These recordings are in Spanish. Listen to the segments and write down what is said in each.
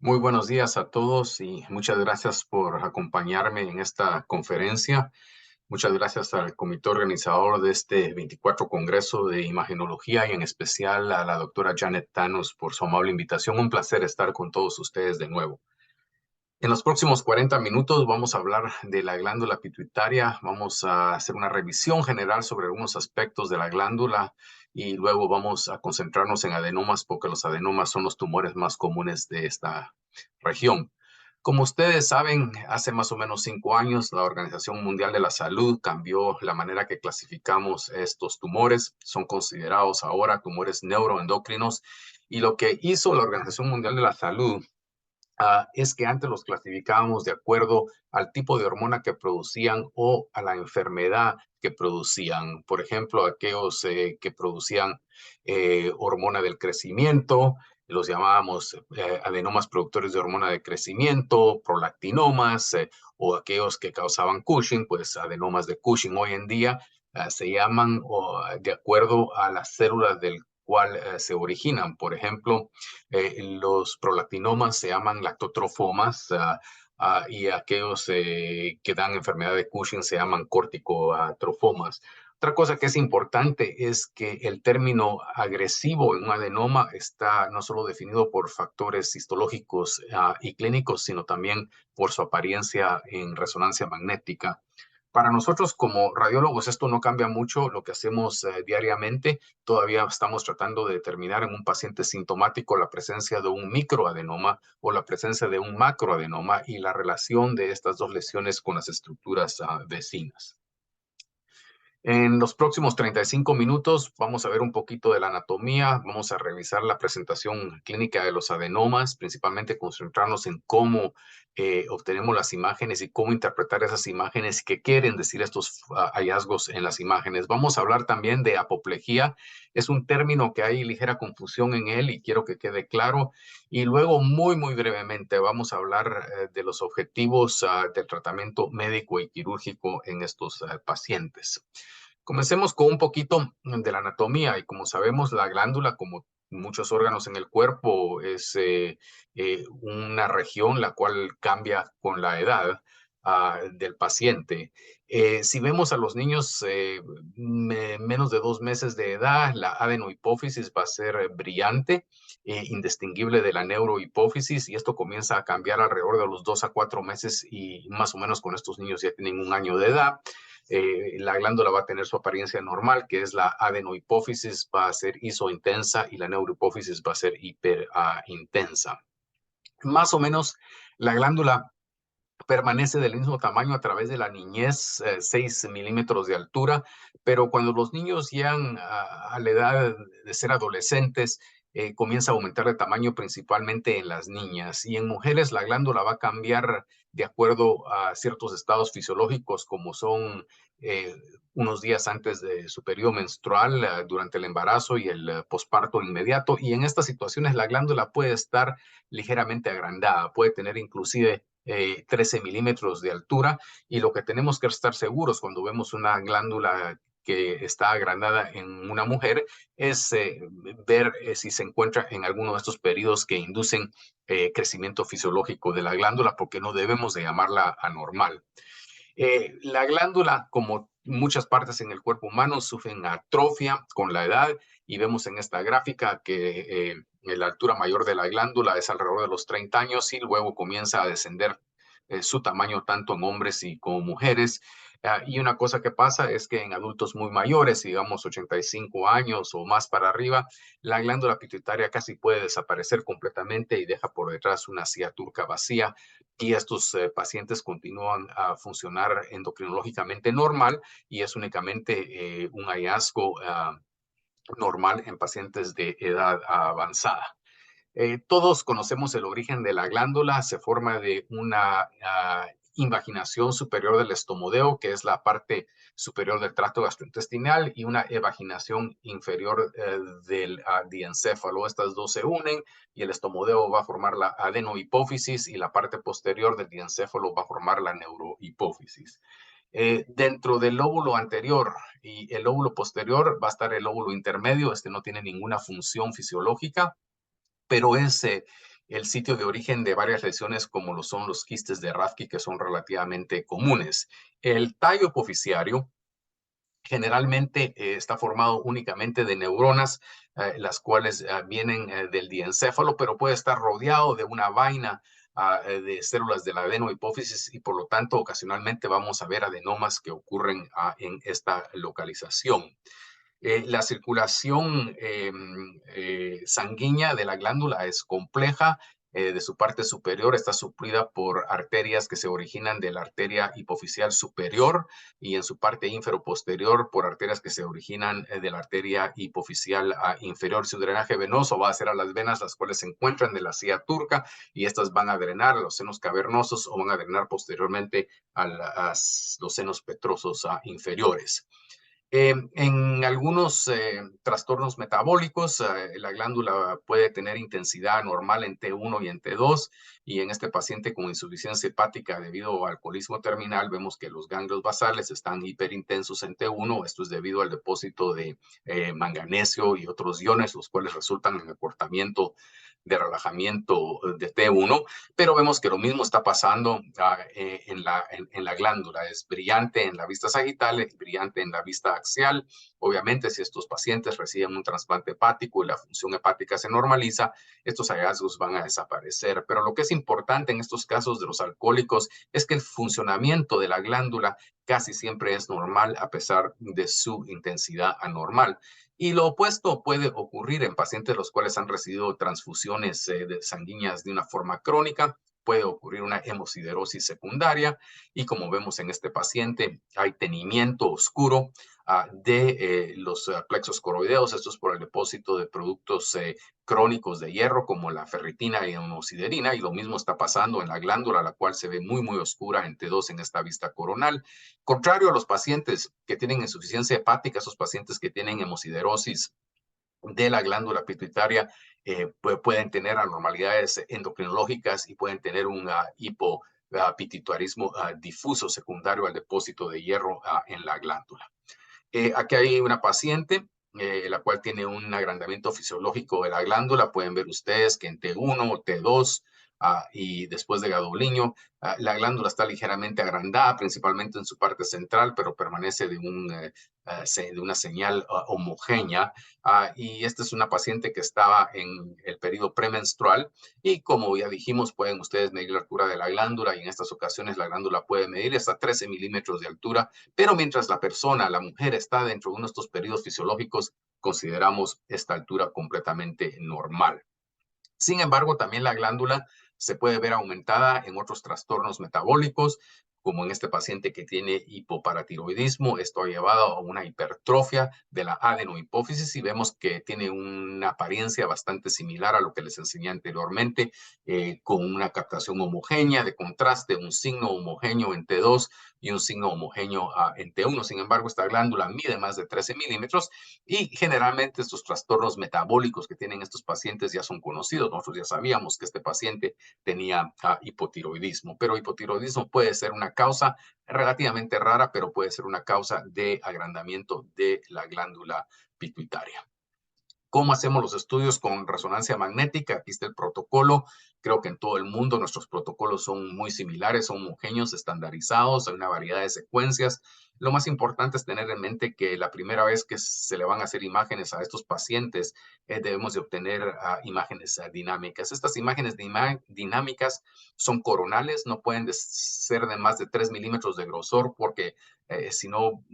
Muy buenos días a todos y muchas gracias por acompañarme en esta conferencia. Muchas gracias al comité organizador de este 24 Congreso de Imagenología y en especial a la doctora Janet Thanos por su amable invitación. Un placer estar con todos ustedes de nuevo. En los próximos 40 minutos vamos a hablar de la glándula pituitaria, vamos a hacer una revisión general sobre algunos aspectos de la glándula y luego vamos a concentrarnos en adenomas porque los adenomas son los tumores más comunes de esta región. Como ustedes saben, hace más o menos 5 años la Organización Mundial de la Salud cambió la manera que clasificamos estos tumores. Son considerados ahora tumores neuroendocrinos y lo que hizo la Organización Mundial de la Salud es que antes los clasificábamos de acuerdo al tipo de hormona que producían o a la enfermedad que producían. Por ejemplo, aquellos que producían hormona del crecimiento, los llamábamos adenomas productores de hormona de crecimiento, prolactinomas, o aquellos que causaban Cushing, pues adenomas de Cushing hoy en día se llaman de acuerdo a las células del cual se originan. Por ejemplo, los prolactinomas se llaman lactotrofomas y aquellos que dan enfermedad de Cushing se llaman corticotrofomas. Otra cosa que es importante es que el término agresivo en un adenoma está no solo definido por factores histológicos y clínicos, sino también por su apariencia en resonancia magnética. Para nosotros como radiólogos esto no cambia mucho lo que hacemos diariamente. Todavía estamos tratando de determinar en un paciente sintomático la presencia de un microadenoma o la presencia de un macroadenoma y la relación de estas dos lesiones con las estructuras vecinas. En los próximos 35 minutos vamos a ver un poquito de la anatomía, vamos a revisar la presentación clínica de los adenomas, principalmente concentrarnos en cómo obtenemos las imágenes y cómo interpretar esas imágenes, qué quieren decir estos hallazgos en las imágenes. Vamos a hablar también de apoplejía, es un término que hay ligera confusión en él y quiero que quede claro. Y luego, muy brevemente, vamos a hablar de los objetivos del tratamiento médico y quirúrgico en estos pacientes. Comencemos con un poquito de la anatomía y como sabemos, la glándula, como muchos órganos en el cuerpo, es una región la cual cambia con la edad del paciente. Si vemos a los niños menos de 2 meses de edad, la adenohipófisis va a ser brillante, indistinguible de la neurohipófisis, y esto comienza a cambiar alrededor de los 2 a 4 meses y más o menos con estos niños ya tienen 1 año de edad. La glándula va a tener su apariencia normal, que es la adenohipófisis, va a ser isointensa y la neurohipófisis va a ser hiperintensa. Más o menos, la glándula permanece del mismo tamaño a través de la niñez, 6 milímetros de altura, pero cuando los niños llegan a la edad de ser adolescentes, comienza a aumentar de tamaño principalmente en las niñas. Y en mujeres la glándula va a cambiar de acuerdo a ciertos estados fisiológicos, como son eh, unos días antes de su periodo menstrual, durante el embarazo y el posparto inmediato. Y en estas situaciones la glándula puede estar ligeramente agrandada, puede tener inclusive 13 milímetros de altura, y lo que tenemos que estar seguros cuando vemos una glándula que está agrandada en una mujer es ver si se encuentra en alguno de estos periodos que inducen crecimiento fisiológico de la glándula, porque no debemos de llamarla anormal. La glándula, como muchas partes en el cuerpo humano, sufren atrofia con la edad y vemos en esta gráfica que la altura mayor de la glándula es alrededor de los 30 años y luego comienza a descender su tamaño tanto en hombres y como mujeres. Y una cosa que pasa es que en adultos muy mayores, digamos 85 años o más para arriba, la glándula pituitaria casi puede desaparecer completamente y deja por detrás una silla turca vacía, y estos pacientes continúan a funcionar endocrinológicamente normal y es únicamente un hallazgo normal en pacientes de edad avanzada. Todos conocemos el origen de la glándula, se forma de una invaginación superior del estomodeo, que es la parte superior del tracto gastrointestinal, y una evaginación inferior del diencéfalo. Estas dos se unen y el estomodeo va a formar la adenohipófisis y la parte posterior del diencéfalo va a formar la neurohipófisis. Dentro del lóbulo anterior y el lóbulo posterior va a estar el lóbulo intermedio. Este no tiene ninguna función fisiológica, pero es el sitio de origen de varias lesiones como lo son los quistes de Rathke, que son relativamente comunes. El tallo hipoficiario generalmente está formado únicamente de neuronas, las cuales vienen del diencéfalo, pero puede estar rodeado de una vaina de células de la adenohipófisis y por lo tanto ocasionalmente vamos a ver adenomas que ocurren en esta localización. La circulación sanguínea de la glándula es compleja. De su parte superior está suplida por arterias que se originan de la arteria hipoficial superior y en su parte inferoposterior por arterias que se originan de la arteria hipoficial inferior. Su drenaje venoso va a ser a las venas, las cuales se encuentran de la silla turca y estas van a drenar a los senos cavernosos o van a drenar posteriormente a los senos petrosos inferiores. En algunos trastornos metabólicos, la glándula puede tener intensidad normal en T1 y en T2, y en este paciente con insuficiencia hepática debido al alcoholismo terminal, vemos que los ganglios basales están hiperintensos en T1. Esto es debido al depósito de manganesio y otros iones, los cuales resultan en acortamiento de relajamiento de T1, pero vemos que lo mismo está pasando en la glándula. Es brillante en la vista sagital, es brillante en la vista axial. Obviamente, si estos pacientes reciben un trasplante hepático y la función hepática se normaliza, estos hallazgos van a desaparecer. Pero lo que es importante en estos casos de los alcohólicos es que el funcionamiento de la glándula casi siempre es normal a pesar de su intensidad anormal. Y lo opuesto puede ocurrir en pacientes los cuales han recibido transfusiones sanguíneas de una forma crónica. Puede ocurrir una hemosiderosis secundaria y como vemos en este paciente hay tenimiento oscuro de los plexos coroideos. Esto es por el depósito de productos crónicos de hierro como la ferritina y hemosiderina, y lo mismo está pasando en la glándula, la cual se ve muy oscura en T2 en esta vista coronal. Contrario a los pacientes que tienen insuficiencia hepática, esos pacientes que tienen hemosiderosis de la glándula pituitaria pueden tener anormalidades endocrinológicas y pueden tener un hipopituitarismo difuso secundario al depósito de hierro en la glándula. Aquí hay una paciente la cual tiene un agrandamiento fisiológico de la glándula. Pueden ver ustedes que en T1 o T2 y después de gadolinio, la glándula está ligeramente agrandada, principalmente en su parte central, pero permanece de una señal homogénea. Y esta es una paciente que estaba en el periodo premenstrual y como ya dijimos, pueden ustedes medir la altura de la glándula y en estas ocasiones la glándula puede medir hasta 13 milímetros de altura, pero mientras la persona, la mujer, está dentro de uno de estos periodos fisiológicos, consideramos esta altura completamente normal. Sin embargo, también la glándula se puede ver aumentada en otros trastornos metabólicos, como en este paciente que tiene hipoparatiroidismo. Esto ha llevado a una hipertrofia de la adenohipófisis y vemos que tiene una apariencia bastante similar a lo que les enseñé anteriormente, con una captación homogénea de contraste, un signo homogéneo en T2 y un signo homogéneo en T1. Sin embargo, esta glándula mide más de 13 milímetros y generalmente estos trastornos metabólicos que tienen estos pacientes ya son conocidos. Nosotros ya sabíamos que este paciente tenía hipotiroidismo, pero hipotiroidismo puede ser una causa relativamente rara, pero puede ser una causa de agrandamiento de la glándula pituitaria. ¿Cómo hacemos los estudios con resonancia magnética? Aquí está el protocolo. Creo que en todo el mundo nuestros protocolos son muy similares, son homogéneos, estandarizados, hay una variedad de secuencias. Lo más importante es tener en mente que la primera vez que se le van a hacer imágenes a estos pacientes, debemos de obtener imágenes dinámicas. Estas imágenes dinámicas son coronales, no pueden ser de más de 3 milímetros de grosor porque si no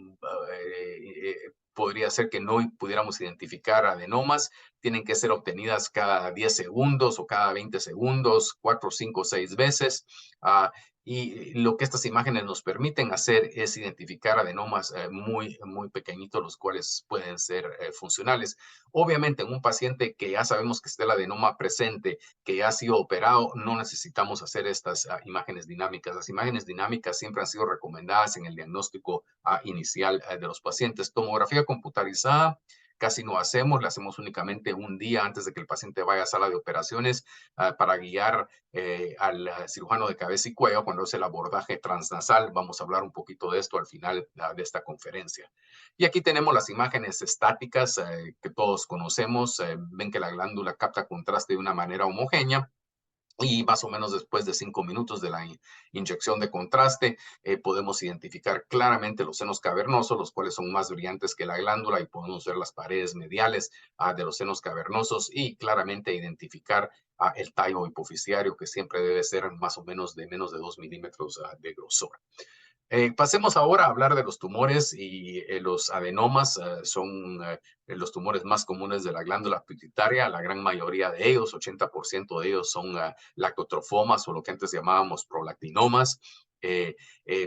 podría ser que no pudiéramos identificar adenomas. Tienen que ser obtenidas cada 10 segundos o cada 20 segundos, 4, 5, 6 veces. Y lo que estas imágenes nos permiten hacer es identificar adenomas muy pequeñitos, los cuales pueden ser funcionales. Obviamente, en un paciente que ya sabemos que está el adenoma presente, que ya ha sido operado, no necesitamos hacer estas imágenes dinámicas. Las imágenes dinámicas siempre han sido recomendadas en el diagnóstico inicial de los pacientes. Tomografía computarizada casi no hacemos, la hacemos únicamente un día antes de que el paciente vaya a sala de operaciones para guiar al cirujano de cabeza y cuello cuando es el abordaje transnasal. Vamos a hablar un poquito de esto al final de esta conferencia. Y aquí tenemos las imágenes estáticas que todos conocemos. Ven que la glándula capta contraste de una manera homogénea. Y más o menos después de 5 minutos de la inyección de contraste, podemos identificar claramente los senos cavernosos, los cuales son más brillantes que la glándula, y podemos ver las paredes mediales de los senos cavernosos y claramente identificar el tallo hipofisiario, que siempre debe ser más o menos de menos de 2 milímetros de grosor. Pasemos ahora a hablar de los tumores y los adenomas. Son los tumores más comunes de la glándula pituitaria. La gran mayoría de ellos, 80% de ellos, son lactotrofomas, o lo que antes llamábamos prolactinomas.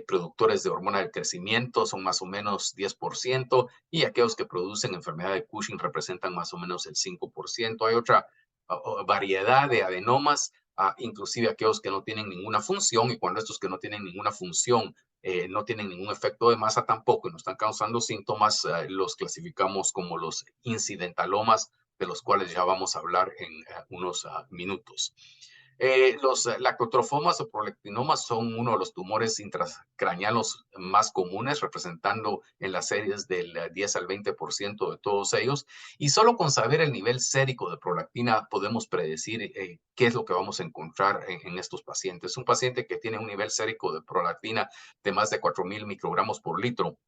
Productores de hormona del crecimiento son más o menos 10%, y aquellos que producen enfermedad de Cushing representan más o menos el 5%. Hay otra variedad de adenomas, inclusive aquellos que no tienen ninguna función, y cuando estos que no tienen ninguna función no tienen ningún efecto de masa tampoco y no están causando síntomas, los clasificamos como los incidentalomas, de los cuales ya vamos a hablar en unos minutos. Los lactotrofomas o prolactinomas son uno de los tumores intracraneanos más comunes, representando en las series del 10 al 20% de todos ellos. Y solo con saber el nivel sérico de prolactina podemos predecir qué es lo que vamos a encontrar en estos pacientes. Un paciente que tiene un nivel sérico de prolactina de más de 4,000 microgramos por litro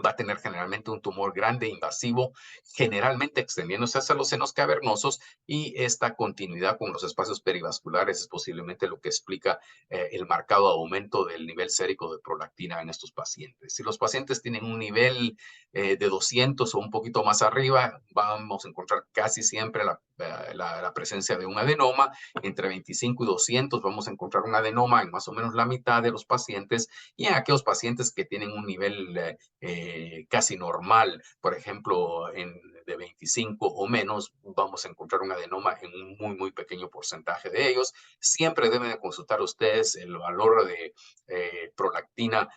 va a tener generalmente un tumor grande, invasivo, generalmente extendiéndose hacia los senos cavernosos, y esta continuidad con los espacios perivasculares es posiblemente lo que explica el marcado aumento del nivel sérico de prolactina en estos pacientes. Si los pacientes tienen un nivel de 200 o un poquito más arriba, vamos a encontrar casi siempre la presencia de un adenoma. Entre 25 y 200 vamos a encontrar un adenoma en más o menos la mitad de los pacientes, y en aquellos pacientes que tienen un nivel casi normal, por ejemplo, de 25 o menos, vamos a encontrar un adenoma en un muy pequeño porcentaje de ellos. Siempre deben de consultar ustedes el valor de prolactina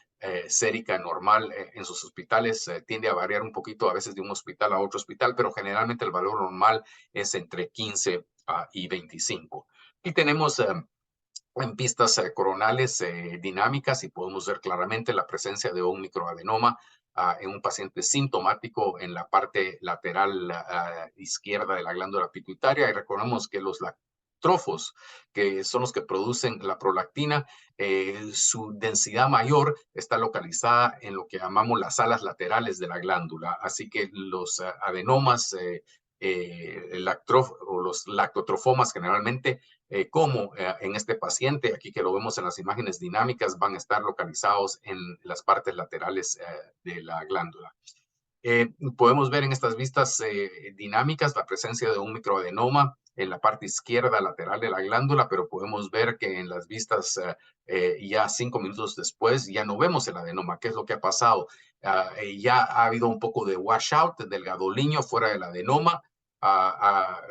sérica normal en sus hospitales. Tiende a variar un poquito a veces de un hospital a otro hospital, pero generalmente el valor normal es entre 15 y 25. Y tenemos en pistas coronales dinámicas, y podemos ver claramente la presencia de un microadenoma en un paciente sintomático en la parte lateral izquierda de la glándula pituitaria. Y recordemos que los lactótrofos, que son los que producen la prolactina, su densidad mayor está localizada en lo que llamamos las alas laterales de la glándula. Así que los adenomas o los lactotrofomas generalmente, como en este paciente, aquí que lo vemos en las imágenes dinámicas, van a estar localizados en las partes laterales de la glándula. Podemos ver en estas vistas dinámicas la presencia de un microadenoma en la parte izquierda lateral de la glándula, pero podemos ver que en las vistas ya 5 minutos después ya no vemos el adenoma. ¿Qué es lo que ha pasado? Ya ha habido un poco de washout del gadoliño fuera del adenoma,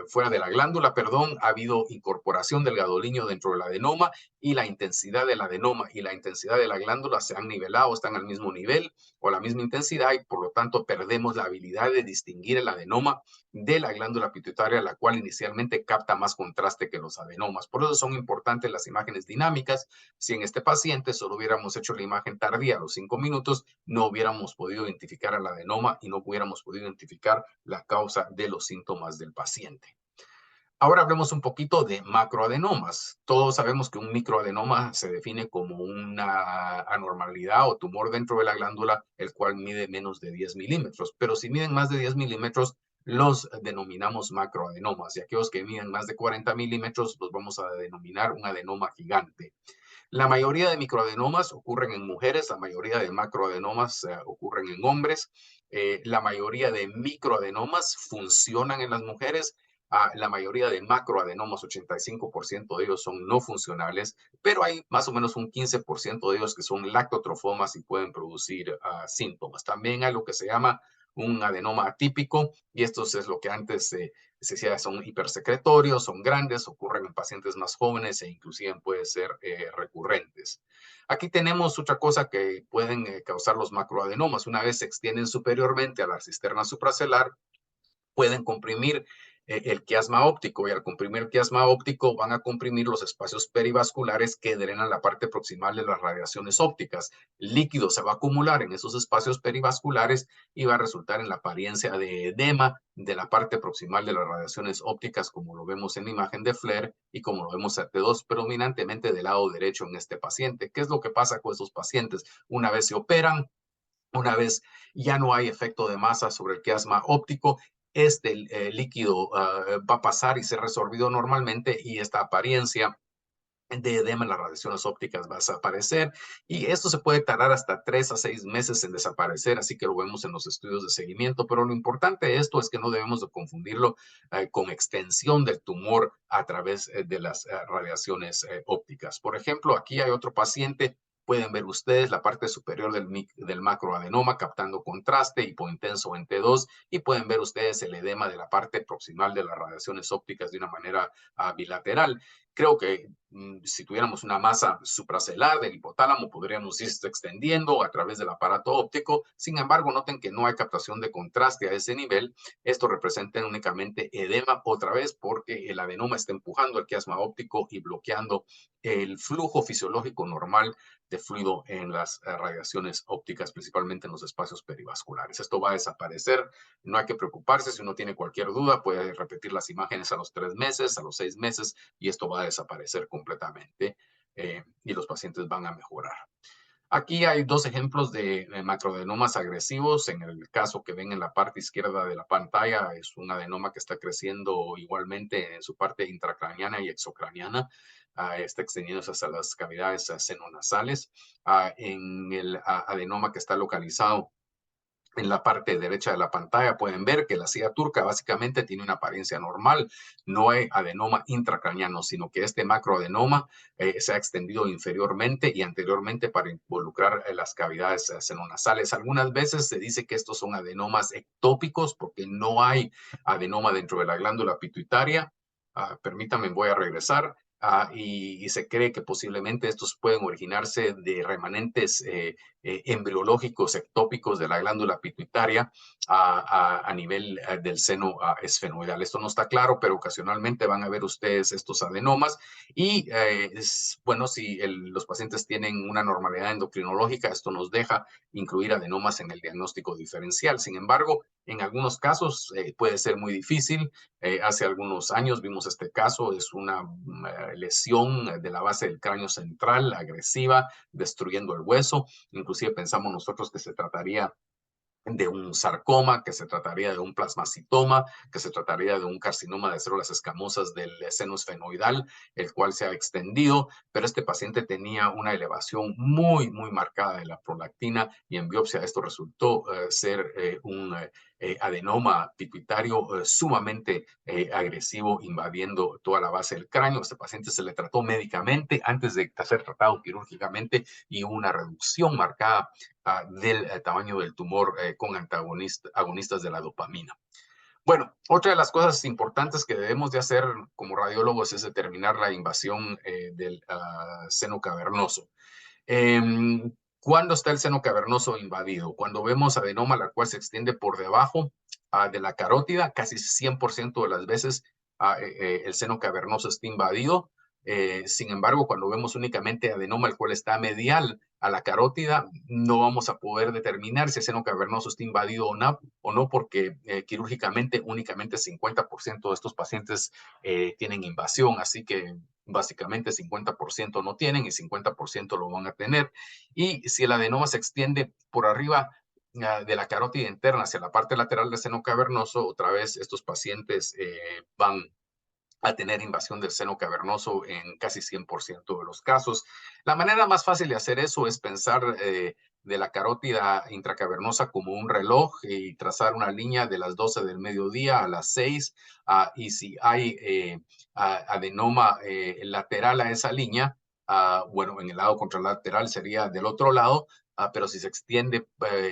fuera de la glándula, perdón. Ha habido incorporación del gadoliño dentro del adenoma, y la intensidad del adenoma y la intensidad de la glándula se han nivelado, están al mismo nivel o la misma intensidad, y por lo tanto perdemos la habilidad de distinguir el adenoma de la glándula pituitaria, la cual inicialmente capta más contraste que los adenomas. Por eso son importantes las imágenes dinámicas. Si en este paciente solo hubiéramos hecho la imagen tardía a los 5 minutos, no hubiéramos podido identificar el adenoma y no hubiéramos podido identificar la causa de los síntomas del paciente. Ahora hablemos un poquito de macroadenomas. Todos sabemos que un microadenoma se define como una anormalidad o tumor dentro de la glándula, el cual mide menos de 10 milímetros. Pero si miden más de 10 milímetros, los denominamos macroadenomas. Y aquellos que miden más de 40 milímetros, los vamos a denominar un adenoma gigante. La mayoría de microadenomas ocurren en mujeres, la mayoría de macroadenomas ocurren en hombres. La mayoría de microadenomas funcionan en las mujeres. La mayoría de macroadenomas, 85% de ellos son no funcionales, pero hay más o menos un 15% de ellos que son lactotrofomas y pueden producir síntomas. También hay lo que se llama un adenoma atípico, y esto es lo que antes se decía, son hipersecretorios, son grandes, ocurren en pacientes más jóvenes e inclusive pueden ser recurrentes. Aquí tenemos otra cosa que pueden causar los macroadenomas. Una vez se extienden superiormente a la cisterna supracelular, pueden comprimir el quiasma óptico, y al comprimir el quiasma óptico van a comprimir los espacios perivasculares que drenan la parte proximal de las radiaciones ópticas. El líquido se va a acumular en esos espacios perivasculares y va a resultar en la apariencia de edema de la parte proximal de las radiaciones ópticas, como lo vemos en la imagen de Flair y como lo vemos en T2, predominantemente del lado derecho en este paciente. ¿Qué es lo que pasa con estos pacientes? Una vez se operan, una vez ya no hay efecto de masa sobre el quiasma óptico, este líquido va a pasar y ser resorbido normalmente, y esta apariencia de edema en las radiaciones ópticas va a desaparecer, y esto se puede tardar hasta 3 a 6 meses en desaparecer, así que lo vemos en los estudios de seguimiento. Pero lo importante de esto es que no debemos de confundirlo con extensión del tumor a través de las radiaciones ópticas. Por ejemplo, aquí hay otro paciente. Pueden ver ustedes la parte superior del macroadenoma captando contraste hipointenso en T2, y pueden ver ustedes el edema de la parte proximal de las radiaciones ópticas de una manera bilateral. Creo que si tuviéramos una masa supracelular del hipotálamo, podríamos ir extendiendo a través del aparato óptico. Sin embargo, noten que no hay captación de contraste a ese nivel. Esto representa únicamente edema, otra vez porque el adenoma está empujando el quiasma óptico y bloqueando el flujo fisiológico normal de fluido en las radiaciones ópticas, principalmente en los espacios perivasculares. Esto va a desaparecer. No hay que preocuparse. Si uno tiene cualquier duda, puede repetir las imágenes a los 3 meses, a los 6 meses, y esto va a desaparecer completamente, y los pacientes van a mejorar. Aquí hay dos ejemplos de macroadenomas agresivos. En el caso que ven en la parte izquierda de la pantalla, es un adenoma que está creciendo igualmente en su parte intracraniana y exocraniana. Está extendiéndose hasta las cavidades senonasales. En el adenoma que está localizado en la parte derecha de la pantalla pueden ver que la silla turca básicamente tiene una apariencia normal. No hay adenoma intracraniano, sino que este macroadenoma se ha extendido inferiormente y anteriormente para involucrar las cavidades senonasales. Algunas veces se dice que estos son adenomas ectópicos porque no hay adenoma dentro de la glándula pituitaria. Permítanme, voy a regresar. Y se cree que posiblemente estos pueden originarse de remanentes embriológicos ectópicos de la glándula pituitaria a nivel del seno esfenoidal. Esto no está claro, pero ocasionalmente van a ver ustedes estos adenomas. Y bueno, si los pacientes tienen una normalidad endocrinológica, esto nos deja incluir adenomas en el diagnóstico diferencial. Sin embargo, en algunos casos puede ser muy difícil. Hace algunos años vimos este caso. Es una lesión de la base del cráneo central agresiva, destruyendo el hueso. Inclusive pensamos nosotros que se trataría de un sarcoma, que se trataría de un plasmacitoma, que se trataría de un carcinoma de células escamosas del seno esfenoidal, el cual se ha extendido, pero este paciente tenía una elevación muy, muy marcada de la prolactina, y en biopsia esto resultó ser un adenoma pituitario sumamente agresivo, invadiendo toda la base del cráneo. A este paciente se le trató médicamente antes de ser tratado quirúrgicamente, y una reducción marcada del tamaño del tumor con agonistas de la dopamina. Bueno, otra de las cosas importantes que debemos de hacer como radiólogos es determinar la invasión del seno cavernoso. ¿Cuándo está el seno cavernoso invadido? Cuando vemos adenoma, la cual se extiende por debajo de la carótida, casi 100% de las veces el seno cavernoso está invadido. Sin embargo, cuando vemos únicamente adenoma, el cual está medial a la carótida, no vamos a poder determinar si el seno cavernoso está invadido o no, porque quirúrgicamente únicamente 50% de estos pacientes tienen invasión, así que básicamente 50% no tienen y 50% lo van a tener. Y si el adenoma se extiende por arriba de la carótida interna hacia la parte lateral del seno cavernoso, otra vez estos pacientes van a tener invasión del seno cavernoso en casi 100% de los casos. La manera más fácil de hacer eso es pensar de la carótida intracavernosa como un reloj y trazar una línea de las 12 del mediodía a las 6, y si hay adenoma lateral a esa línea, bueno, en el lado contralateral sería del otro lado. Pero si se extiende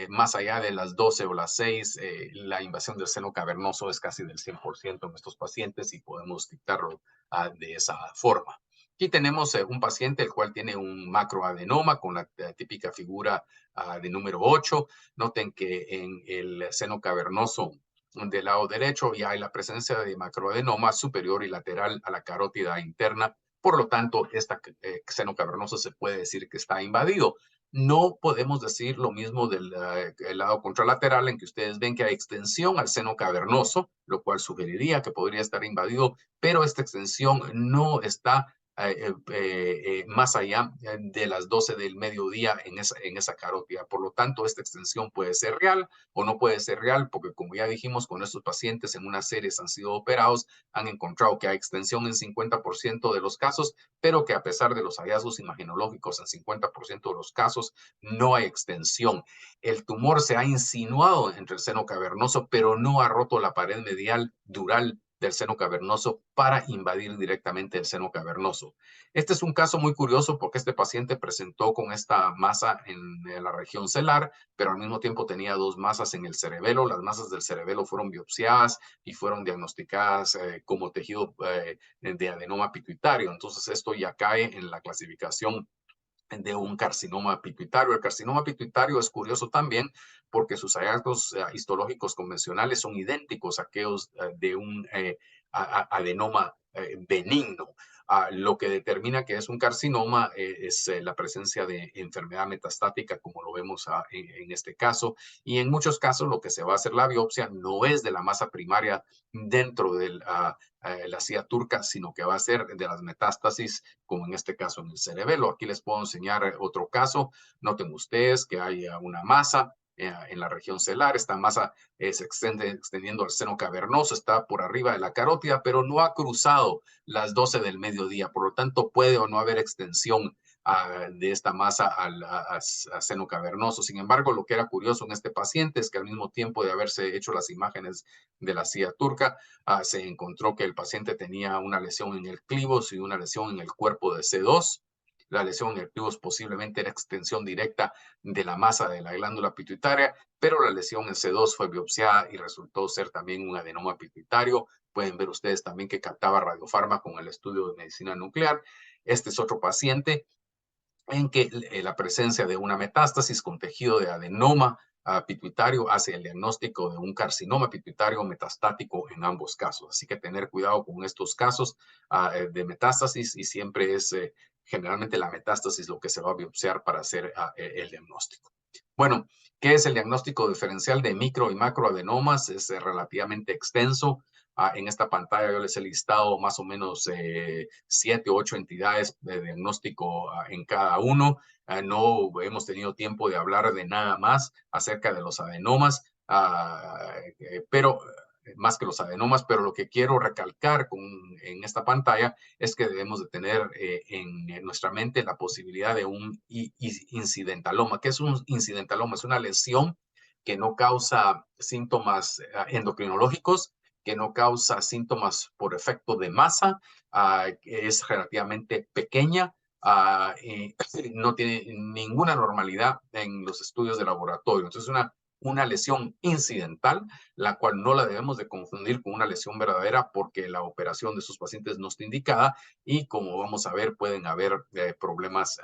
más allá de las 12 o las 6, la invasión del seno cavernoso es casi del 100% en estos pacientes, y podemos dictarlo de esa forma. Aquí tenemos un paciente el cual tiene un macroadenoma con la típica figura de número 8. Noten que en el seno cavernoso del lado derecho y hay la presencia de macroadenoma superior y lateral a la carótida interna. Por lo tanto, este seno cavernoso se puede decir que está invadido. No podemos decir lo mismo del el lado contralateral, en que ustedes ven que hay extensión al seno cavernoso, lo cual sugeriría que podría estar invadido, pero esta extensión no está más allá de las 12 del mediodía en esa carótida. Por lo tanto, esta extensión puede ser real o no puede ser real, porque como ya dijimos, con estos pacientes en unas series han sido operados, han encontrado que hay extensión en 50% de los casos, pero que a pesar de los hallazgos imagenológicos en 50% de los casos, no hay extensión. El tumor se ha insinuado entre el seno cavernoso, pero no ha roto la pared medial dural del seno cavernoso para invadir directamente el seno cavernoso. Este es un caso muy curioso porque este paciente presentó con esta masa en la región celar, pero al mismo tiempo tenía dos masas en el cerebelo. Las masas del cerebelo fueron biopsiadas y fueron diagnosticadas como tejido de adenoma pituitario. Entonces esto ya cae en la clasificación de un carcinoma pituitario. El carcinoma pituitario es curioso también porque sus hallazgos histológicos convencionales son idénticos a aquellos de un adenoma benigno. Lo que determina que es un carcinoma es la presencia de enfermedad metastática, como lo vemos en este caso. Y en muchos casos lo que se va a hacer la biopsia no es de la masa primaria dentro de la silla turca, sino que va a ser de las metástasis, como en este caso en el cerebelo. Aquí les puedo enseñar otro caso. Noten ustedes que hay una masa en la región celar. Esta masa se extiende extendiendo al seno cavernoso, está por arriba de la carótida, pero no ha cruzado las 12 del mediodía. Por lo tanto, puede o no haber extensión de esta masa al seno cavernoso. Sin embargo, lo que era curioso en este paciente es que al mismo tiempo de haberse hecho las imágenes de la silla turca, se encontró que el paciente tenía una lesión en el clivos y una lesión en el cuerpo de C2. La lesión en el clivos posiblemente era extensión directa de la masa de la glándula pituitaria, pero la lesión en C2 fue biopsiada y resultó ser también un adenoma pituitario. Pueden ver ustedes también que captaba radiofármaco con el estudio de medicina nuclear. Este es otro paciente en que la presencia de una metástasis con tejido de adenoma pituitario hace el diagnóstico de un carcinoma pituitario metastático en ambos casos. Así que tener cuidado con estos casos de metástasis y siempre es generalmente la metástasis lo que se va a biopsiar para hacer el diagnóstico. Bueno, ¿qué es el diagnóstico diferencial de micro y macroadenomas? Es relativamente extenso. En esta pantalla yo les he listado más o menos 7 u 8 entidades de diagnóstico en cada uno. No hemos tenido tiempo de hablar de nada más acerca de los adenomas, pero más que los adenomas, pero lo que quiero recalcar en esta pantalla es que debemos de tener en nuestra mente la posibilidad de un incidentaloma. ¿Qué es un incidentaloma? Es una lesión que no causa síntomas endocrinológicos, que no causa síntomas por efecto de masa, que es relativamente pequeña, y no tiene ninguna normalidad en los estudios de laboratorio. Entonces, una lesión incidental, la cual no la debemos de confundir con una lesión verdadera porque la operación de sus pacientes no está indicada y como vamos a ver, pueden haber problemas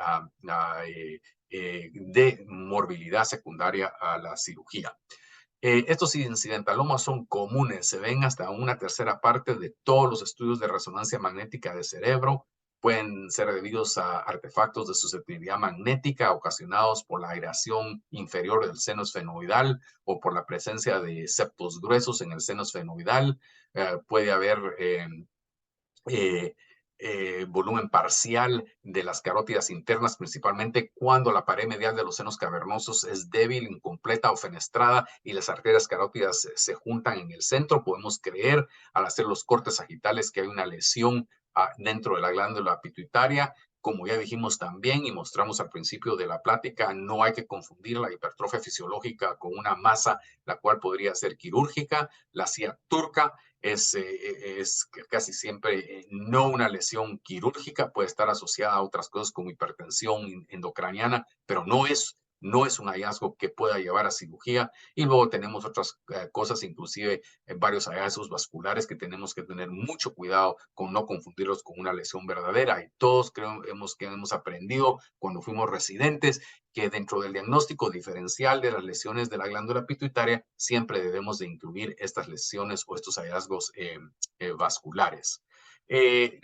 de morbilidad secundaria a la cirugía. Estos incidentalomas son comunes, se ven hasta una tercera parte de todos los estudios de resonancia magnética de cerebro. Pueden ser debidos a artefactos de susceptibilidad magnética ocasionados por la aireación inferior del seno esfenoidal o por la presencia de septos gruesos en el seno esfenoidal. Puede haber eh, volumen parcial de las carótidas internas, principalmente cuando la pared medial de los senos cavernosos es débil, incompleta o fenestrada y las arterias carótidas se juntan en el centro. Podemos creer, al hacer los cortes sagitales, que hay una lesión dentro de la glándula pituitaria. Como ya dijimos también y mostramos al principio de la plática, no hay que confundir la hipertrofia fisiológica con una masa, la cual podría ser quirúrgica. La silla turca es casi siempre no una lesión quirúrgica, puede estar asociada a otras cosas como hipertensión endocraniana, pero no es no es un hallazgo que pueda llevar a cirugía. Y luego tenemos otras cosas, inclusive varios hallazgos vasculares que tenemos que tener mucho cuidado con no confundirlos con una lesión verdadera. Y todos creo que hemos aprendido cuando fuimos residentes que dentro del diagnóstico diferencial de las lesiones de la glándula pituitaria siempre debemos de incluir estas lesiones o estos hallazgos vasculares.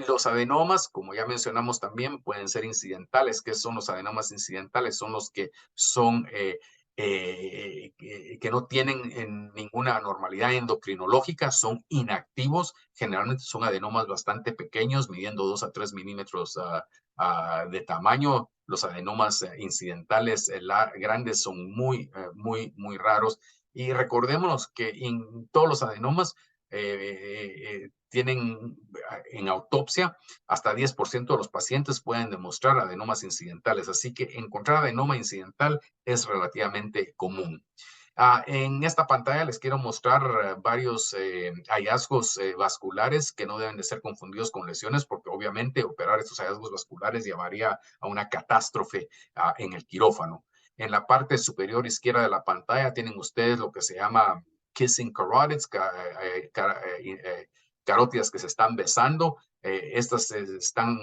Los adenomas, como ya mencionamos también, pueden ser incidentales. ¿Qué son los adenomas incidentales? Son los que son que no tienen ninguna anormalidad endocrinológica, son inactivos, generalmente son adenomas bastante pequeños, midiendo 2 a 3 milímetros de tamaño. Los adenomas incidentales grandes son muy raros. Y recordémonos que en todos los adenomas tienen en autopsia hasta 10% de los pacientes pueden demostrar adenomas incidentales. Así que encontrar adenoma incidental es relativamente común. En esta pantalla les quiero mostrar varios hallazgos vasculares que no deben de ser confundidos con lesiones, porque obviamente operar estos hallazgos vasculares llevaría a una catástrofe en el quirófano. En la parte superior izquierda de la pantalla tienen ustedes lo que se llama kissing carotids, carótidas que se están besando. Estas están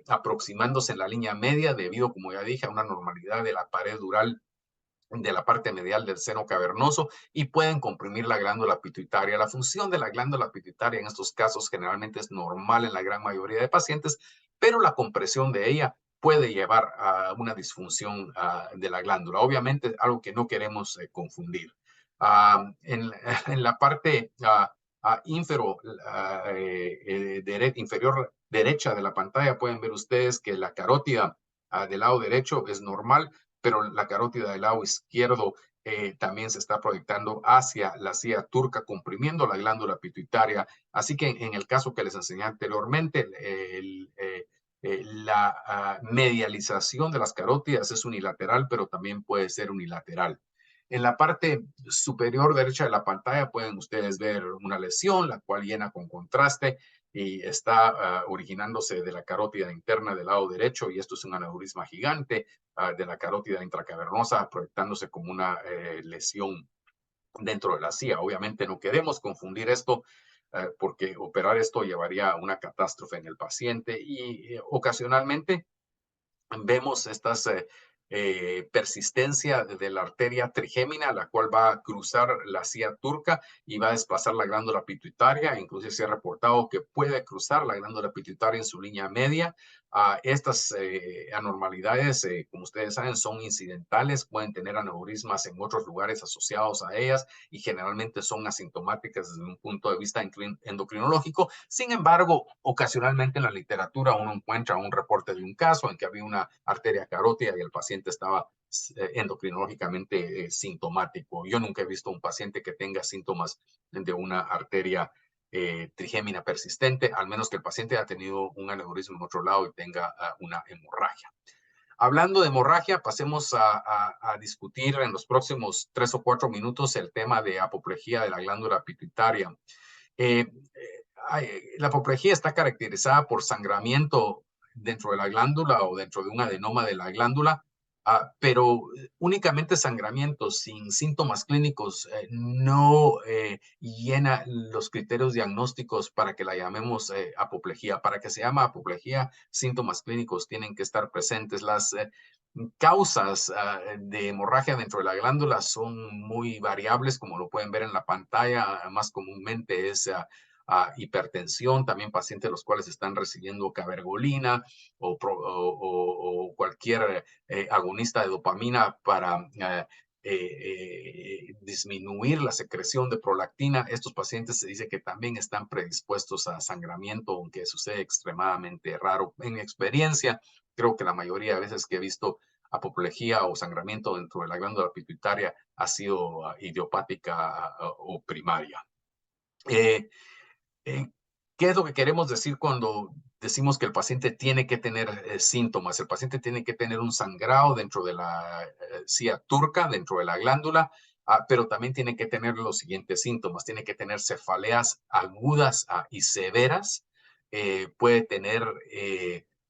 aproximándose en la línea media debido, como ya dije, a una normalidad de la pared dural de la parte medial del seno cavernoso y pueden comprimir la glándula pituitaria. La función de la glándula pituitaria en estos casos generalmente es normal en la gran mayoría de pacientes, pero la compresión de ella puede llevar a una disfunción de la glándula. Obviamente, algo que no queremos confundir. En, en, la parte inferior derecha de la pantalla pueden ver ustedes que la carótida del lado derecho es normal, pero la carótida del lado izquierdo también se está proyectando hacia la silla turca, comprimiendo la glándula pituitaria. Así que en el caso que les enseñé anteriormente, la medialización de las carótidas es unilateral, pero también puede ser unilateral. En la parte superior derecha de la pantalla pueden ustedes ver una lesión, la cual llena con contraste y está originándose de la carótida interna del lado derecho, y esto es un aneurisma gigante de la carótida intracavernosa, proyectándose como una lesión dentro de la silla. Obviamente no queremos confundir esto porque operar esto llevaría a una catástrofe en el paciente y ocasionalmente vemos estas persistencia de la arteria trigémina, la cual va a cruzar la silla turca y va a desplazar la glándula pituitaria. Incluso se ha reportado que puede cruzar la glándula pituitaria en su línea media. Estas anormalidades, como ustedes saben, son incidentales, pueden tener aneurismas en otros lugares asociados a ellas y generalmente son asintomáticas desde un punto de vista endocrinológico. Sin embargo, ocasionalmente en la literatura uno encuentra un reporte de un caso en que había una arteria carótida y el paciente estaba endocrinológicamente sintomático. Yo nunca he visto un paciente que tenga síntomas de una arteria trigémina persistente, al menos que el paciente haya tenido un aneurisma en otro lado y tenga una hemorragia. Hablando de hemorragia, pasemos a discutir en los próximos 3 o 4 minutos el tema de apoplejía de la glándula pituitaria. La apoplejía está caracterizada por sangramiento dentro de la glándula o dentro de un adenoma de la glándula, pero únicamente sangramiento sin síntomas clínicos no llena los criterios diagnósticos para que la llamemos apoplejía. Para que se llama apoplejía, síntomas clínicos tienen que estar presentes. Las causas de hemorragia dentro de la glándula son muy variables, como lo pueden ver en la pantalla. Más comúnmente es hipertensión, también pacientes los cuales están recibiendo cabergolina o cualquier agonista de dopamina para disminuir la secreción de prolactina. Estos pacientes se dice que también están predispuestos a sangramiento, aunque sucede extremadamente raro. En mi experiencia, creo que la mayoría de veces que he visto apoplejía o sangramiento dentro de la glándula pituitaria ha sido idiopática o primaria. ¿Qué es lo que queremos decir cuando decimos que el paciente tiene que tener síntomas? El paciente tiene que tener un sangrado dentro de la silla turca, dentro de la glándula, pero también tiene que tener los siguientes síntomas. Tiene que tener cefaleas agudas y severas. Puede tener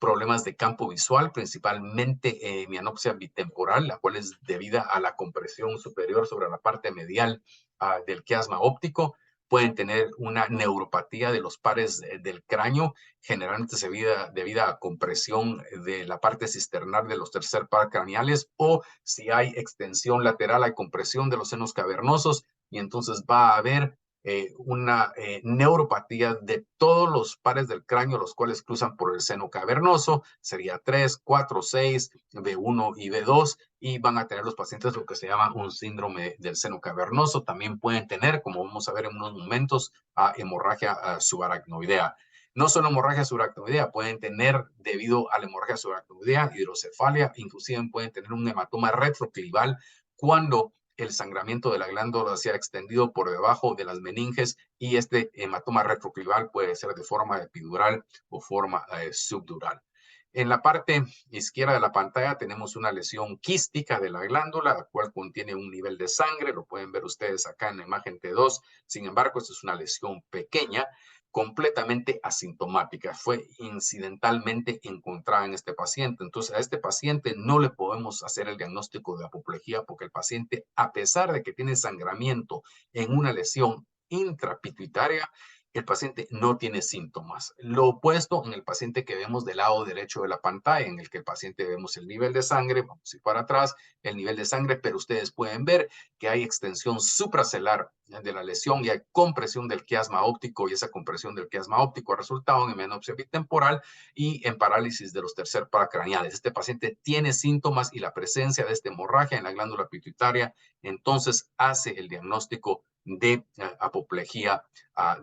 problemas de campo visual, principalmente mianopsia bitemporal, la cual es debida a la compresión superior sobre la parte medial del quiasma óptico. Pueden tener una neuropatía de los pares del cráneo, generalmente debida a compresión de la parte cisternar de los tercer par craneales, o si hay extensión lateral, hay compresión de los senos cavernosos, y entonces va a haber una neuropatía de todos los pares del cráneo, los cuales cruzan por el seno cavernoso, sería 3, 4, 6, B1 y B2, y van a tener los pacientes lo que se llama un síndrome del seno cavernoso. También pueden tener, como vamos a ver en unos momentos, hemorragia subaracnoidea. No solo hemorragia subaracnoidea, pueden tener, debido a la hemorragia subaracnoidea, hidrocefalia, inclusive pueden tener un hematoma retroclival cuando el sangramiento de la glándula se ha extendido por debajo de las meninges, y este hematoma retroclival puede ser de forma epidural o forma subdural. En la parte izquierda de la pantalla tenemos una lesión quística de la glándula, la cual contiene un nivel de sangre, lo pueden ver ustedes acá en la imagen T2. Sin embargo, esta es una lesión pequeña, completamente asintomática. Fue incidentalmente encontrada en este paciente. Entonces, a este paciente no le podemos hacer el diagnóstico de apoplejía, porque el paciente, a pesar de que tiene sangramiento en una lesión intrapituitaria, el paciente no tiene síntomas. Lo opuesto en el paciente que vemos del lado derecho de la pantalla, en el que el paciente vemos el nivel de sangre, vamos a ir para atrás, el nivel de sangre, pero ustedes pueden ver que hay extensión supracelular de la lesión y hay compresión del quiasma óptico, y esa compresión del quiasma óptico ha resultado en hemenopsia bitemporal y en parálisis de los tercer par craneales. Este paciente tiene síntomas y la presencia de esta hemorragia en la glándula pituitaria, entonces hace el diagnóstico de apoplejía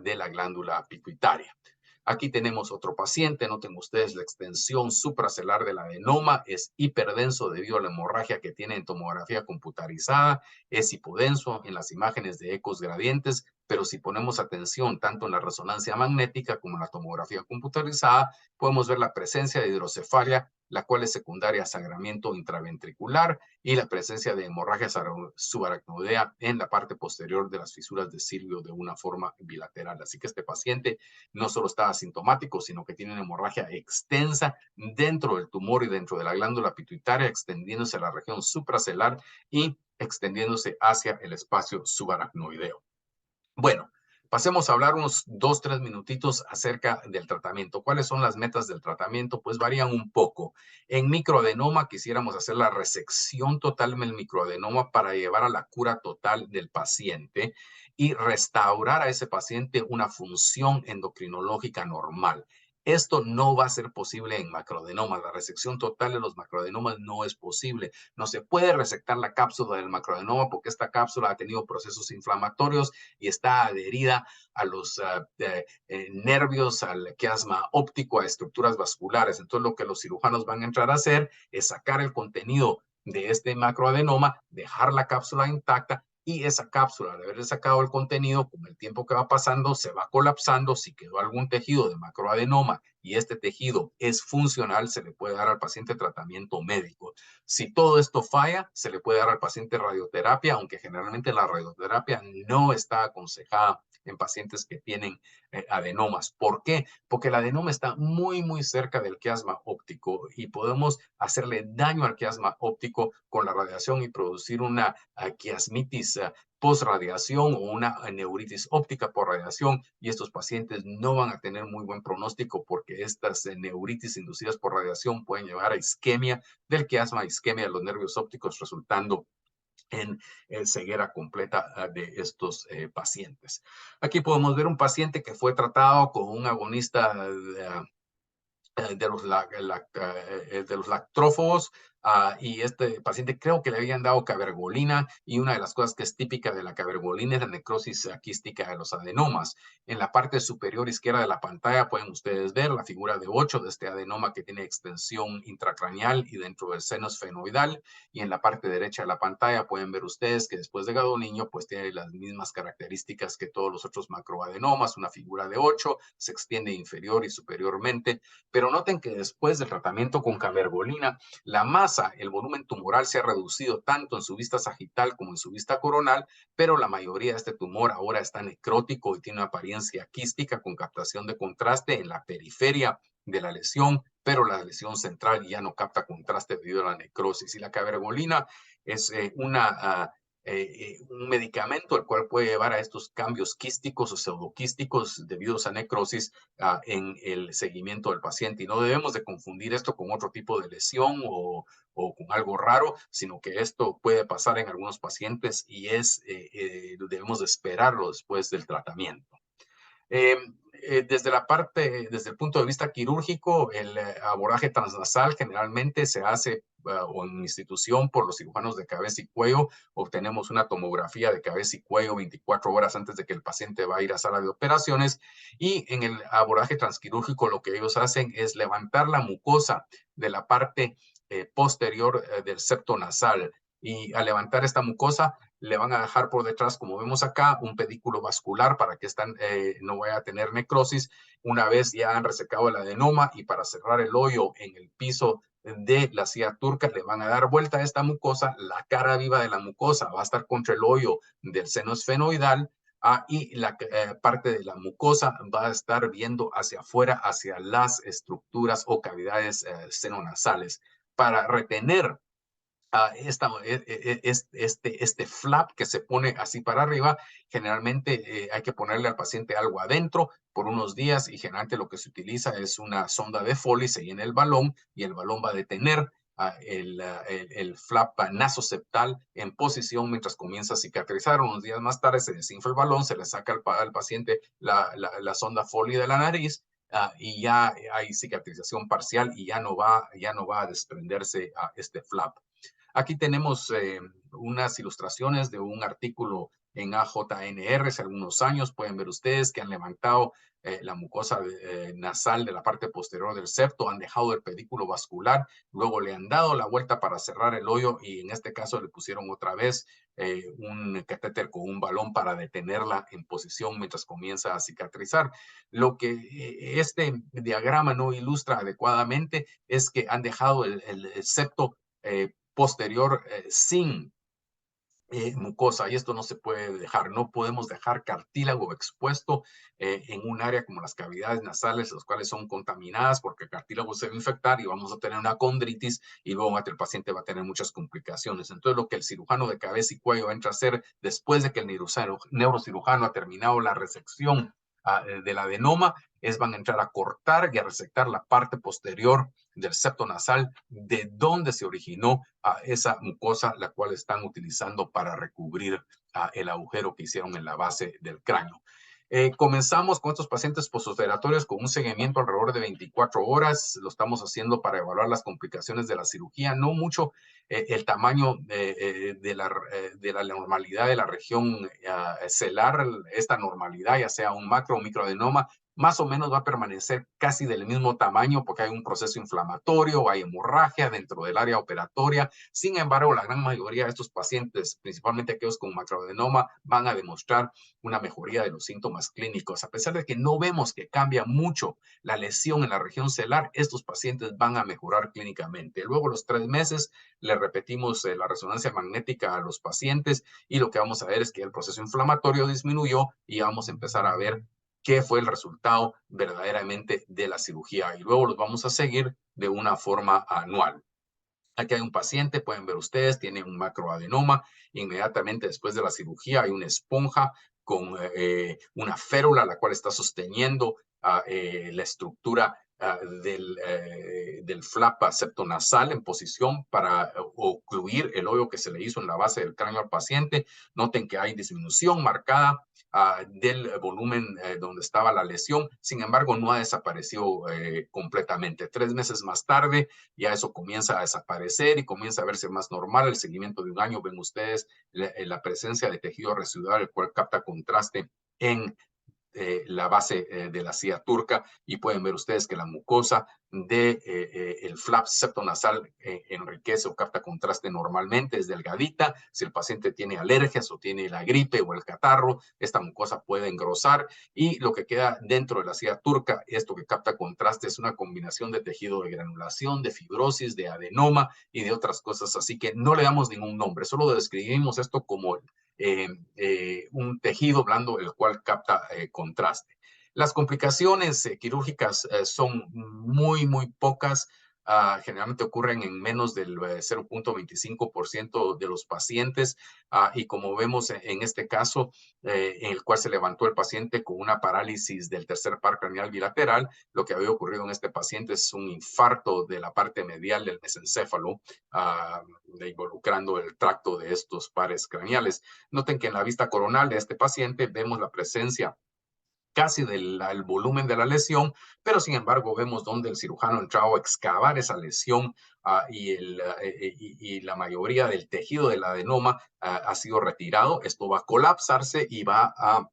de la glándula pituitaria. Aquí tenemos otro paciente, noten ustedes la extensión supracelular del adenoma, es hiperdenso debido a la hemorragia que tiene en tomografía computarizada, es hipodenso en las imágenes de ecos gradientes, pero si ponemos atención tanto en la resonancia magnética como en la tomografía computarizada, podemos ver la presencia de hidrocefalia, la cual es secundaria a sangramiento intraventricular, y la presencia de hemorragia subaracnoidea en la parte posterior de las fisuras de Silvio de una forma bilateral. Así que este paciente no solo está asintomático, sino que tiene una hemorragia extensa dentro del tumor y dentro de la glándula pituitaria, extendiéndose a la región supracelular y extendiéndose hacia el espacio subaracnoideo. Bueno, pasemos a hablar unos 2-3 minutitos acerca del tratamiento. ¿Cuáles son las metas del tratamiento? Pues varían un poco. En microadenoma quisiéramos hacer la resección total del microadenoma para llevar a la cura total del paciente y restaurar a ese paciente una función endocrinológica normal. Esto no va a ser posible en macroadenomas. La resección total de los macroadenomas no es posible. No se puede resectar la cápsula del macroadenoma porque esta cápsula ha tenido procesos inflamatorios y está adherida a los nervios, al quiasma óptico, a estructuras vasculares. Entonces, lo que los cirujanos van a entrar a hacer es sacar el contenido de este macroadenoma, dejar la cápsula intacta, y esa cápsula, de haber sacado el contenido, con el tiempo que va pasando, se va colapsando. Si quedó algún tejido de macroadenoma y este tejido es funcional, se le puede dar al paciente tratamiento médico. Si todo esto falla, se le puede dar al paciente radioterapia, aunque generalmente la radioterapia no está aconsejada en pacientes que tienen adenomas. ¿Por qué? Porque el adenoma está muy, muy cerca del quiasma óptico y podemos hacerle daño al quiasma óptico con la radiación y producir una quiasmitis post-radiación o una neuritis óptica por radiación, y estos pacientes no van a tener muy buen pronóstico porque estas neuritis inducidas por radiación pueden llevar a isquemia del quiasma, isquemia de los nervios ópticos, resultando en ceguera completa de estos pacientes. Aquí podemos ver un paciente que fue tratado con un agonista de los lactrófagos, y este paciente creo que le habían dado cabergolina, y una de las cosas que es típica de la cabergolina es la necrosis quística de los adenomas. En la parte superior izquierda de la pantalla pueden ustedes ver la figura de 8 de este adenoma que tiene extensión intracraneal y dentro del seno esfenoidal, y en la parte derecha de la pantalla pueden ver ustedes que después de gadolinium pues tiene las mismas características que todos los otros macroadenomas, una figura de 8, se extiende inferior y superiormente, pero noten que después del tratamiento con cabergolina, la masa, el volumen tumoral se ha reducido tanto en su vista sagital como en su vista coronal, pero la mayoría de este tumor ahora está necrótico y tiene una apariencia quística con captación de contraste en la periferia de la lesión pero la lesión central ya no capta contraste debido a la necrosis. Y la cabergolina es un medicamento el cual puede llevar a estos cambios quísticos o pseudoquísticos debido a esa necrosis en el seguimiento del paciente. Y no debemos de confundir esto con otro tipo de lesión o con algo raro, sino que esto puede pasar en algunos pacientes y debemos de esperarlo después del tratamiento. Desde el punto de vista quirúrgico, el abordaje transnasal generalmente se hace o en institución por los cirujanos de cabeza y cuello. Obtenemos una tomografía de cabeza y cuello 24 horas antes de que el paciente va a ir a sala de operaciones. Y en el abordaje transquirúrgico lo que ellos hacen es levantar la mucosa de la parte posterior del septo nasal. Y al levantar esta mucosa, le van a dejar por detrás, como vemos acá, un pedículo vascular para que no vaya a tener necrosis. Una vez ya han resecado el adenoma y para cerrar el hoyo en el piso de la silla turca, le van a dar vuelta a esta mucosa. La cara viva de la mucosa va a estar contra el hoyo del seno esfenoidal y la parte de la mucosa va a estar viendo hacia afuera, hacia las estructuras o cavidades senonasales para retener este flap que se pone así para arriba. Generalmente hay que ponerle al paciente algo adentro por unos días y generalmente lo que se utiliza es una sonda de Foley, se llena el balón y el balón va a detener el flap nasoseptal en posición mientras comienza a cicatrizar. Unos días más tarde se desinfla el balón, se le saca al paciente la sonda Foley de la nariz y ya hay cicatrización parcial y ya no va a desprenderse este flap. Aquí tenemos unas ilustraciones de un artículo en AJNR hace algunos años. Pueden ver ustedes que han levantado la mucosa nasal de la parte posterior del septo, han dejado el pedículo vascular, luego le han dado la vuelta para cerrar el hoyo y en este caso le pusieron otra vez un catéter con un balón para detenerla en posición mientras comienza a cicatrizar. Lo que este diagrama no ilustra adecuadamente es que han dejado el septo posterior sin mucosa y esto no se puede dejar. No podemos dejar cartílago expuesto en un área como las cavidades nasales, las cuales son contaminadas porque el cartílago se va a infectar y vamos a tener una condritis y luego el paciente va a tener muchas complicaciones. Entonces lo que el cirujano de cabeza y cuello entra a hacer después de que el neurocirujano ha terminado la resección del adenoma van a entrar a cortar y a resectar la parte posterior del septo nasal de donde se originó esa mucosa, la cual están utilizando para recubrir el agujero que hicieron en la base del cráneo. Comenzamos con estos pacientes postoperatorios con un seguimiento alrededor de 24 horas. Lo estamos haciendo para evaluar las complicaciones de la cirugía, no mucho el tamaño de la normalidad de la región celar, esta normalidad, ya sea un macro o microadenoma, más o menos va a permanecer casi del mismo tamaño porque hay un proceso inflamatorio, hay hemorragia dentro del área operatoria. Sin embargo, la gran mayoría de estos pacientes, principalmente aquellos con macroadenoma, van a demostrar una mejoría de los síntomas clínicos. A pesar de que no vemos que cambia mucho la lesión en la región celar, estos pacientes van a mejorar clínicamente. Luego, a los 3 meses, le repetimos la resonancia magnética a los pacientes y lo que vamos a ver es que el proceso inflamatorio disminuyó y vamos a empezar a ver qué fue el resultado verdaderamente de la cirugía. Y luego los vamos a seguir de una forma anual. Aquí hay un paciente, pueden ver ustedes, tiene un macroadenoma. Inmediatamente después de la cirugía hay una esponja con una férula, la cual está sosteniendo la estructura del flap septonasal en posición para ocluir el hoyo que se le hizo en la base del cráneo al paciente. Noten que hay disminución marcada del volumen donde estaba la lesión. Sin embargo, no ha desaparecido completamente. 3 meses más tarde, ya eso comienza a desaparecer y comienza a verse más normal. El seguimiento de un año, ven ustedes la presencia de tejido residual, el cual capta contraste en la base de la silla turca y pueden ver ustedes que la mucosa el flap septonasal enriquece o capta contraste normalmente, es delgadita. Si el paciente tiene alergias o tiene la gripe o el catarro, esta mucosa puede engrosar y lo que queda dentro de la silla turca, esto que capta contraste es una combinación de tejido de granulación, de fibrosis, de adenoma y de otras cosas, así que no le damos ningún nombre, solo describimos esto como un tejido blando el cual capta contraste. Las complicaciones quirúrgicas son muy pocas. Generalmente ocurren en menos del 0.25% de los pacientes. Y como vemos en este caso, en el cual se levantó el paciente con una parálisis del tercer par craneal bilateral, lo que había ocurrido en este paciente es un infarto de la parte medial del mesencéfalo, involucrando el tracto de estos pares craneales. Noten que en la vista coronal de este paciente vemos la presencia casi del volumen de la lesión, pero sin embargo vemos donde el cirujano ha entrado a excavar esa lesión, y la mayoría del tejido del adenoma ha sido retirado. Esto va a colapsarse y va a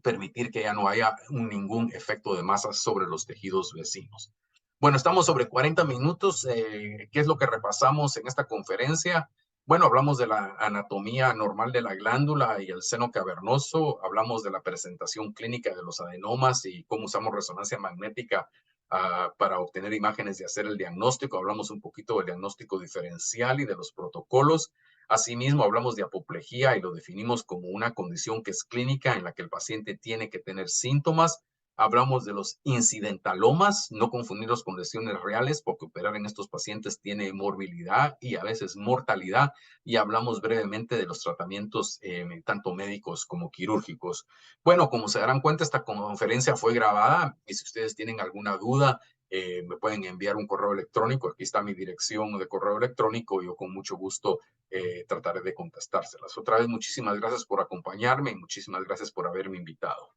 permitir que ya no haya ningún efecto de masa sobre los tejidos vecinos. Bueno, estamos sobre 40 minutos. ¿Qué es lo que repasamos en esta conferencia? Bueno, hablamos de la anatomía normal de la glándula y el seno cavernoso. Hablamos de la presentación clínica de los adenomas y cómo usamos resonancia magnética para obtener imágenes y hacer el diagnóstico. Hablamos un poquito del diagnóstico diferencial y de los protocolos. Asimismo, hablamos de apoplejía y lo definimos como una condición que es clínica en la que el paciente tiene que tener síntomas. Hablamos de los incidentalomas, no confundirlos con lesiones reales, porque operar en estos pacientes tiene morbilidad y a veces mortalidad. Y hablamos brevemente de los tratamientos, tanto médicos como quirúrgicos. Bueno, como se darán cuenta, esta conferencia fue grabada y si ustedes tienen alguna duda, me pueden enviar un correo electrónico. Aquí está mi dirección de correo electrónico. Yo con mucho gusto trataré de contestárselas. Otra vez, muchísimas gracias por acompañarme y muchísimas gracias por haberme invitado.